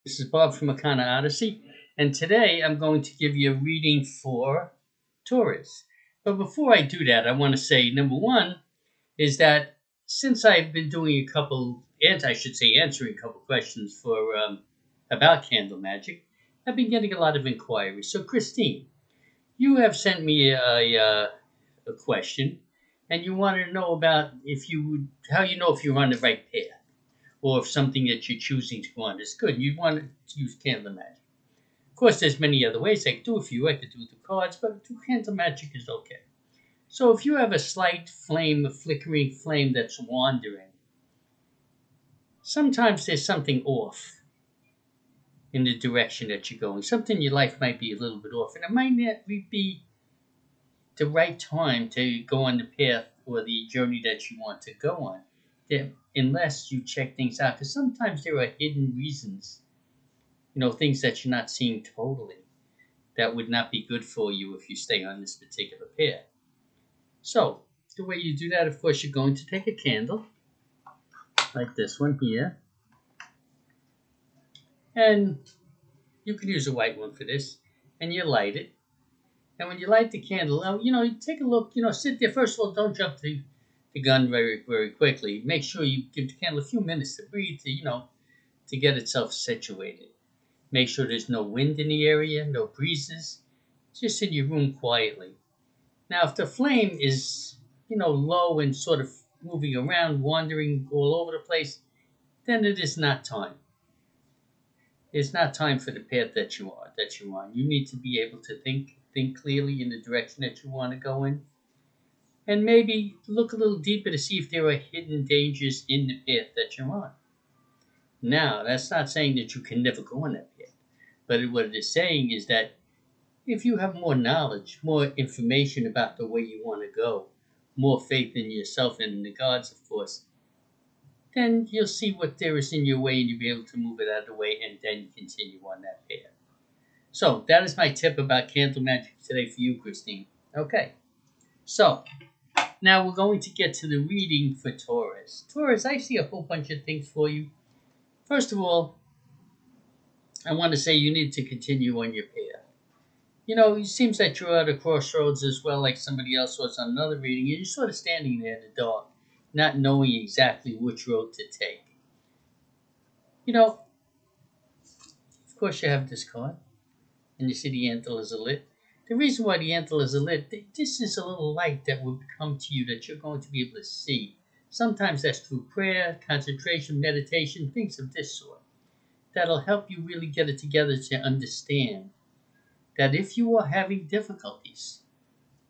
This is Bob from Makana Odyssey, and today I'm going to give you a reading for Taurus. But before I do that, I want to say number one is that since I've been doing a couple, and I should say answering a couple questions for about candle magic, I've been getting a lot of inquiries. So, Christine, you have sent me a question, and you want to know about if you would, how you know if you're on the right path or if something that you're choosing to go on is good. You want to use candle magic. Of course, there's many other ways I could do it for you. I could do it with the cards, but candle magic is okay. So if you have a slight flame, a flickering flame that's wandering, sometimes there's something off in the direction that you're going. Something in your life might be a little bit off, and it might not be the right time to go on the path or the journey that you want to go on, unless you check things out. Because sometimes there are hidden reasons, things that you're not seeing totally, that would not be good for you if you stay on this particular path. So, the way you do that, of course, you're going to take a candle, like this one here, and you can use a white one for this, and you light it. And when you light the candle, you take a look, sit there. First of all, don't jump the gun very, very quickly. Make sure you give the candle a few minutes to breathe, to get itself situated. Make sure there's no wind in the area, no breezes, just in your room quietly. Now, if the flame is, low and sort of moving around, wandering all over the place, then it is not time. It's not time for the path that you're on. You need to be able to think clearly in the direction that you want to go in, and maybe look a little deeper to see if there are hidden dangers in the path that you're on. Now, that's not saying that you can never go on that path, but what it is saying is that if you have more knowledge, more information about the way you want to go, more faith in yourself and in the gods, of course, then you'll see what there is in your way and you'll be able to move it out of the way and then continue on that path. So that is my tip about candle magic today for you, Christine. Okay, so now we're going to get to the reading for Taurus. Taurus, I see a whole bunch of things for you. First of all, I want to say you need to continue on your path. It seems that you're at a crossroads as well, like somebody else was on another reading, and you're sort of standing there in the dark, not knowing exactly which road to take. Of course you have this card, and you see the antlers are lit. The reason why the antlers are lit, this is a little light that will come to you that you're going to be able to see. Sometimes that's through prayer, concentration, meditation, things of this sort. That'll help you really get it together to understand that if you are having difficulties,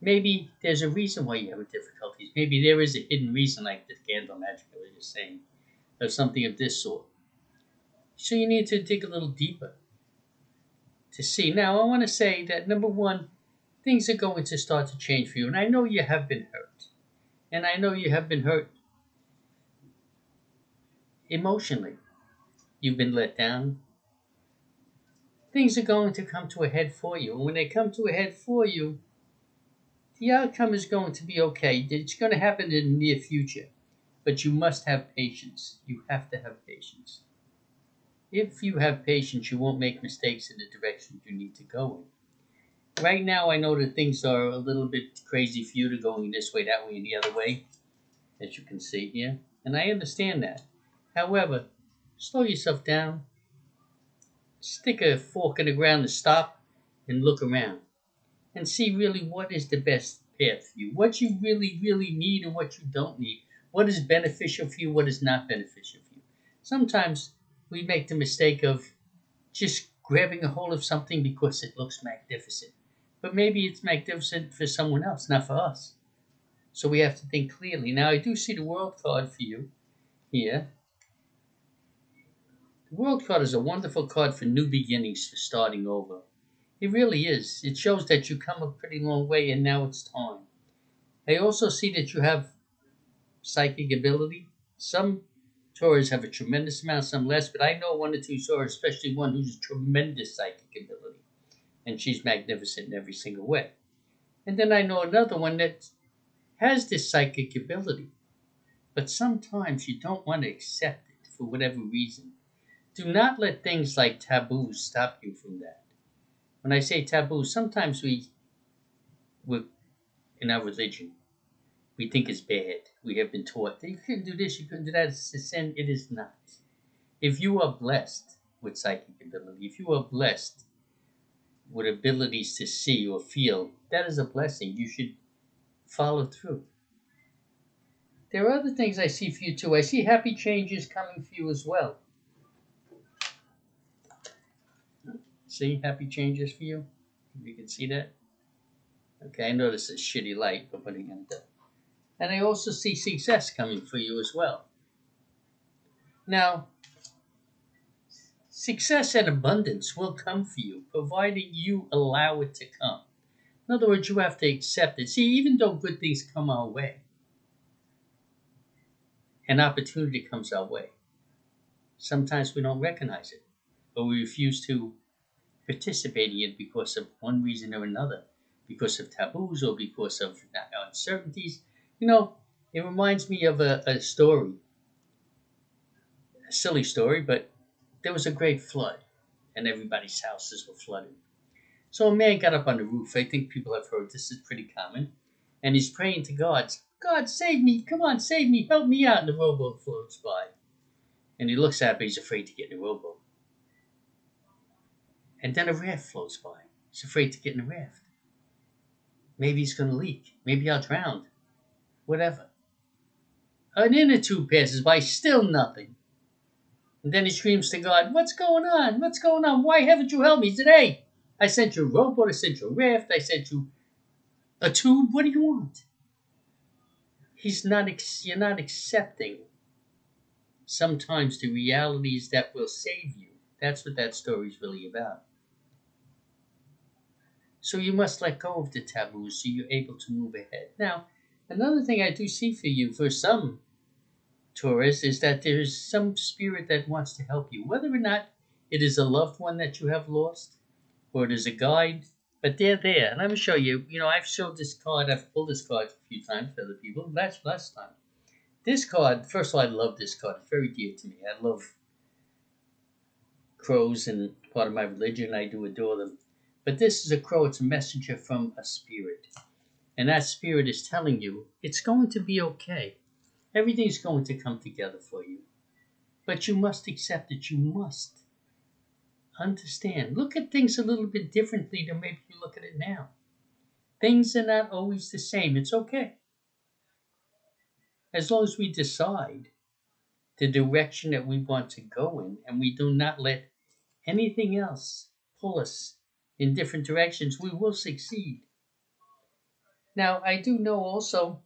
maybe there's a reason why you're having difficulties. Maybe there is a hidden reason, like the candle magic I was just saying, or something of this sort. So you need to dig a little deeper to see. Now, I want to say that, number one, things are going to start to change for you. And I know you have been hurt. And I know you have been hurt emotionally. You've been let down. Things are going to come to a head for you. And when they come to a head for you, the outcome is going to be okay. It's going to happen in the near future. But you must have patience. You have to have patience. If you have patience, you won't make mistakes in the direction you need to go in. Right now, I know that things are a little bit crazy for you to going this way, that way, and the other way, as you can see here. And I understand that. However, slow yourself down. Stick a fork in the ground and stop and look around. And see really what is the best path for you. What you really, really need and what you don't need. What is beneficial for you, what is not beneficial for you. Sometimes we make the mistake of just grabbing a hold of something because it looks magnificent. But maybe it's magnificent for someone else, not for us. So we have to think clearly. Now, I do see the World card for you here. The World card is a wonderful card for new beginnings, for starting over. It really is. It shows that you've come a pretty long way and now it's time. I also see that you have psychic ability. Some Taurus have a tremendous amount, some less, but I know one or two Taurus, especially one who's a tremendous psychic ability. And she's magnificent in every single way. And then I know another one that has this psychic ability. But sometimes you don't want to accept it for whatever reason. Do not let things like taboos stop you from that. When I say taboos, sometimes we in our religion, we think it's bad. We have been taught that you couldn't do this, you couldn't do that. It's a sin. It is not. If you are blessed with psychic ability, if you are blessed with abilities to see or feel, that is a blessing. You should follow through. There are other things I see for you too. I see happy changes coming for you as well. See happy changes for you? You can see that? Okay, I notice a shitty light, but what are you going to do? And I also see success coming for you as well. Now, success and abundance will come for you, providing you allow it to come. In other words, you have to accept it. See, even though good things come our way, an opportunity comes our way, sometimes we don't recognize it, or we refuse to participate in it because of one reason or another, because of taboos or because of uncertainties. You know, it reminds me of a story, a silly story, but there was a great flood and everybody's houses were flooded. So a man got up on the roof. I think people have heard this is pretty common. And he's praying to God, God, save me. Come on, save me. Help me out. And the rowboat floats by. And he looks at it, but he's afraid to get in the rowboat. And then a raft floats by. He's afraid to get in the raft. Maybe he's going to leak. Maybe I'll drown. Whatever. An inner tube passes by, still nothing. And then he screams to God, what's going on? What's going on? Why haven't you helped me? He said, hey, I sent you a rowboat, I sent you a raft, I sent you a tube. What do you want? You're not accepting sometimes the realities that will save you. That's what that story is really about. So you must let go of the taboos so you're able to move ahead. Now, another thing I do see for you, for some Taurus, is that there is some spirit that wants to help you, whether or not it is a loved one that you have lost or it is a guide, but they're there. And I'm going to show you, I've showed this card, I've pulled this card a few times for other people. That's last time. This card, first of all, I love this card. It's very dear to me. I love crows and part of my religion. I do adore them. But this is a crow. It's a messenger from a spirit. And that spirit is telling you it's going to be okay. Everything's going to come together for you. But you must accept it. You must understand. Look at things a little bit differently than maybe you look at it now. Things are not always the same. It's okay. As long as we decide the direction that we want to go in and we do not let anything else pull us in different directions, we will succeed. Now, I do know also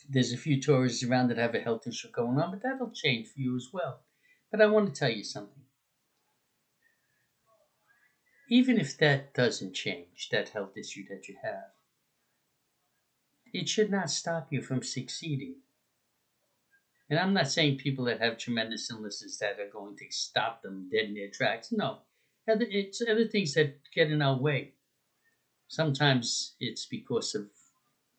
there's a few Taurus around that have a health issue going on, but that'll change for you as well. But I want to tell you something. Even if that doesn't change, that health issue that you have, it should not stop you from succeeding. And I'm not saying people that have tremendous illnesses that are going to stop them dead in their tracks. No. It's other things that get in our way. Sometimes it's because of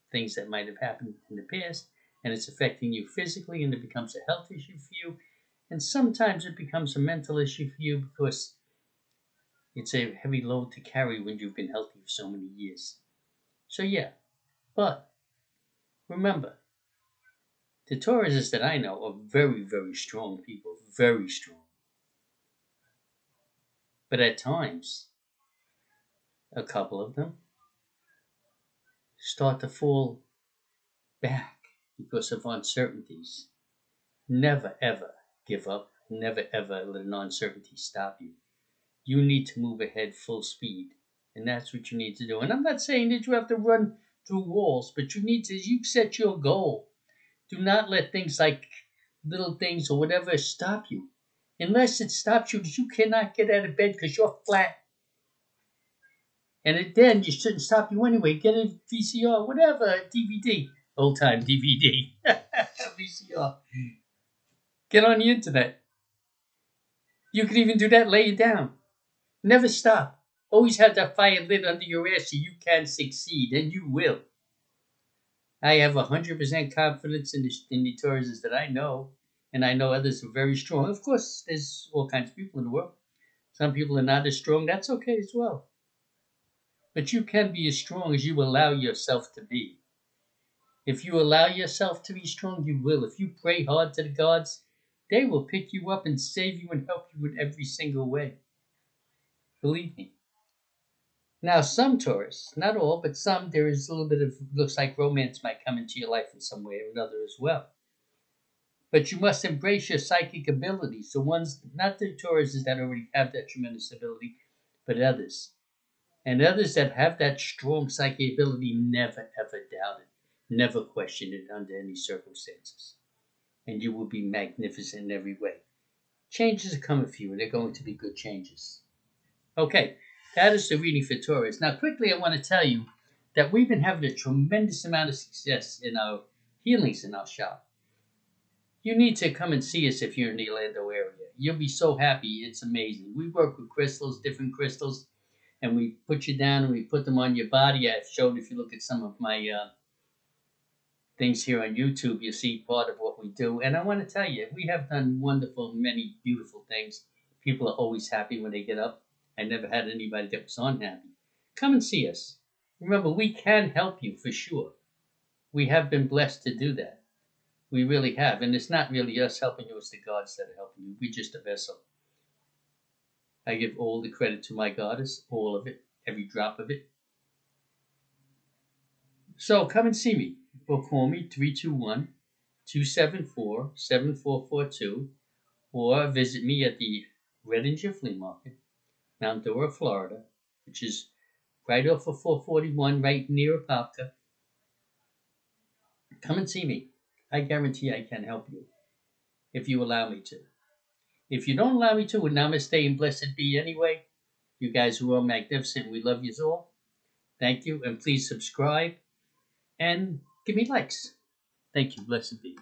things that might have happened in the past, and it's affecting you physically, and it becomes a health issue for you. And sometimes it becomes a mental issue for you because it's a heavy load to carry when you've been healthy for so many years. So yeah, but remember, the Tauruses that I know are very, very strong people, very strong. But at times, a couple of them start to fall back because of uncertainties. Never, ever give up. Never, ever let an uncertainty stop you. You need to move ahead full speed. And that's what you need to do. And I'm not saying that you have to run through walls, but you set your goal. Do not let things like little things or whatever stop you. Unless it stops you, you cannot get out of bed because you're flat. And then you shouldn't stop you anyway. Get a VCR, whatever, DVD. Old time DVD. VCR. Get on the internet. You can even do that laying down. Never stop. Always have that fire lit under your ass so you can succeed, and you will. I have 100% confidence in the Tauruses that I know. And I know others are very strong. Of course, there's all kinds of people in the world. Some people are not as strong. That's okay as well. But you can be as strong as you allow yourself to be. If you allow yourself to be strong, you will. If you pray hard to the gods, they will pick you up and save you and help you in every single way. Believe me. Now, some Taurus, not all, but some, there is a little bit of, looks like romance might come into your life in some way or another as well. But you must embrace your psychic abilities. The ones, not the Tauruses that already have that tremendous ability, but others. And others that have that strong psychic ability never ever doubt it, never question it under any circumstances. And you will be magnificent in every way. Changes are coming for you, and they're going to be good changes. Okay, that is the reading for Taurus. Now, quickly, I want to tell you that we've been having a tremendous amount of success in our healings in our shop. You need to come and see us if you're in the Orlando area. You'll be so happy. It's amazing. We work with crystals, different crystals, and we put you down and we put them on your body. I've shown, if you look at some of my things here on YouTube, you see part of what we do. And I want to tell you, we have done wonderful, many beautiful things. People are always happy when they get up. I never had anybody that was unhappy. Come and see us. Remember, we can help you for sure. We have been blessed to do that. We really have. And it's not really us helping you, it's the gods that are helping you. We're just a vessel. I give all the credit to my goddess, all of it, every drop of it. So come and see me. Or call me 321-274-7442, or visit me at the Redinger Flea Market, Mount Dora, Florida, which is right off of 441, right near Apopka. Come and see me. I guarantee I can help you if you allow me to. If you don't allow me to, well, namaste and blessed be anyway. You guys are all magnificent. We love you all. Thank you, and please subscribe and give me likes. Thank you. Blessed be.